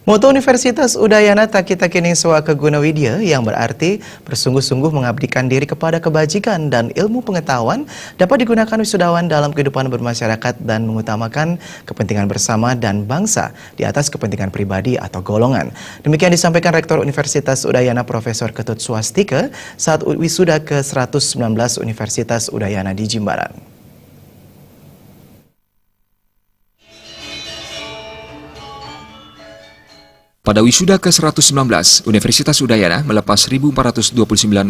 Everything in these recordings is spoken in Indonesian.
Moto Universitas Udayana Takita Kening Swa Keguna Widya yang berarti bersungguh-sungguh mengabdikan diri kepada kebajikan dan ilmu pengetahuan dapat digunakan wisudawan dalam kehidupan bermasyarakat dan mengutamakan kepentingan bersama dan bangsa di atas kepentingan pribadi atau golongan. Demikian disampaikan Rektor Universitas Udayana Profesor Ketut Swastika saat wisuda ke-119 Universitas Udayana di Jimbaran. Pada wisuda ke-119, Universitas Udayana melepas 1.429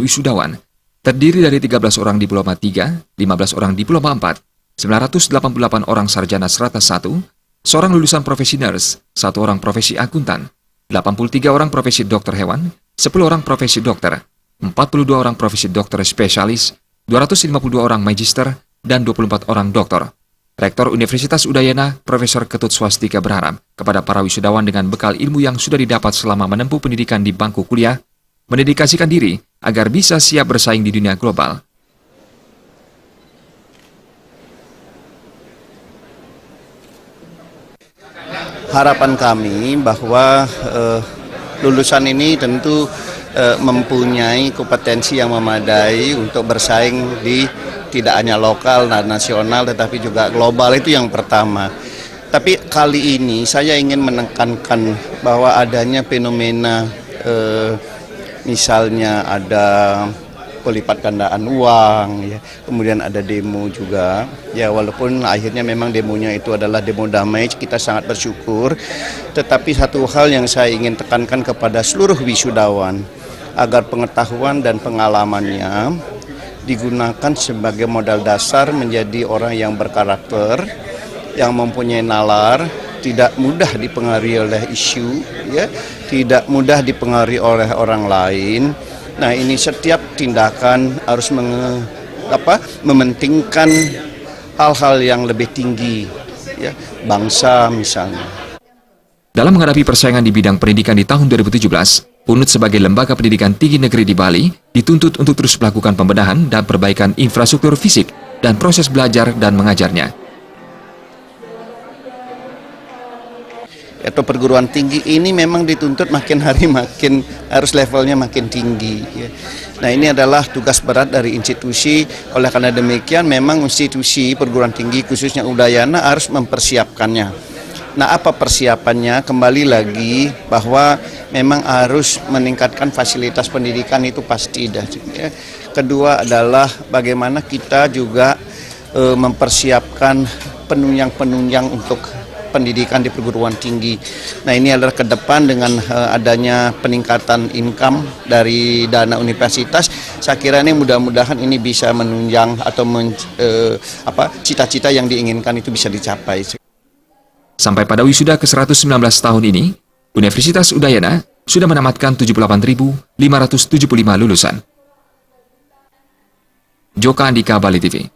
wisudawan, terdiri dari 13 orang diploma 3, 15 orang diploma 4, 988 orang sarjana serata 1, seorang lulusan profesi nurse, 1 orang profesi akuntan, 83 orang profesi dokter hewan, 10 orang profesi dokter, 42 orang profesi dokter spesialis, 252 orang magister, dan 24 orang doktor. Rektor Universitas Udayana, Profesor Ketut Swastika berharap kepada para wisudawan dengan bekal ilmu yang sudah didapat selama menempuh pendidikan di bangku kuliah, mendedikasikan diri agar bisa siap bersaing di dunia global. Harapan kami bahwa lulusan ini tentu mempunyai kompetensi yang memadai untuk bersaing di tidak hanya lokal dan nasional tetapi juga global, itu yang pertama. Tapi kali ini saya ingin menekankan bahwa adanya fenomena misalnya ada pelipat gandaan uang, ya, kemudian ada demo juga, ya walaupun akhirnya memang demonya itu adalah demo damai, kita sangat bersyukur. Tetapi satu hal yang saya ingin tekankan kepada seluruh wisudawan agar pengetahuan dan pengalamannya digunakan sebagai modal dasar menjadi orang yang berkarakter, yang mempunyai nalar, tidak mudah dipengaruhi oleh isu, ya, tidak mudah dipengaruhi oleh orang lain. Nah, ini setiap tindakan harus mementingkan hal-hal yang lebih tinggi, ya, bangsa misalnya. Dalam menghadapi persaingan di bidang pendidikan di tahun 2017, UNUD sebagai lembaga pendidikan tinggi negeri di Bali dituntut untuk terus melakukan pembenahan dan perbaikan infrastruktur fisik dan proses belajar dan mengajarnya. Atau perguruan tinggi ini memang dituntut makin hari makin harus levelnya makin tinggi, ya. Nah, ini adalah tugas berat dari institusi. Oleh karena demikian memang institusi perguruan tinggi khususnya Udayana harus mempersiapkannya. Nah, apa persiapannya? Kembali lagi bahwa memang harus meningkatkan fasilitas pendidikan, itu pasti. Ya. Kedua adalah bagaimana kita juga mempersiapkan penunjang-penunjang untuk pendidikan di perguruan tinggi. Nah, ini adalah ke depan dengan adanya peningkatan income dari dana universitas. Saya kira ini mudah-mudahan ini bisa menunjang atau cita-cita yang diinginkan itu bisa dicapai. Sampai pada wisuda ke-119 tahun ini, Universitas Udayana sudah menamatkan 78.575 lulusan. Joka Andika, Bali TV.